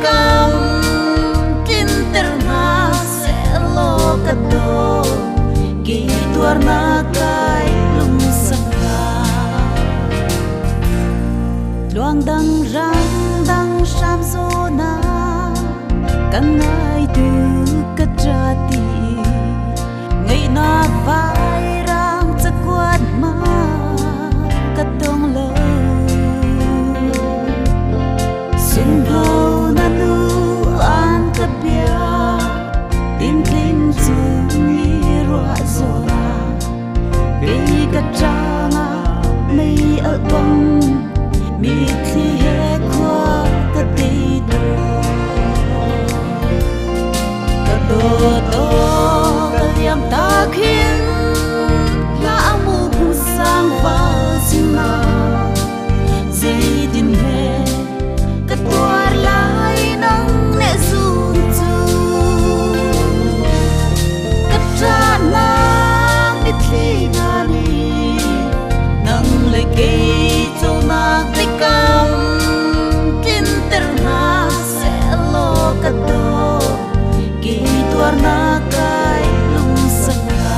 cam tin ter na sẽ lo cả đồ kỳ tuar na kai lung sang ca loang dang sam zo na kan ngai tu ka trati ngày na vai rang cha quat ma ka tong lo sung thâu na nu an ka pia tin kling chu ni roa zo na cái ka tranga mei al bong mi thi he kwa ka ti do to liam ta khiến la mu bu sang va sin na dây din he ka tuar lai nang le zu chu ka tra na mi thi na ni nang le ke cho na te kam tin ter na se lo ka do ki tuar na kai lung sang ka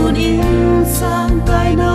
run in sang kai na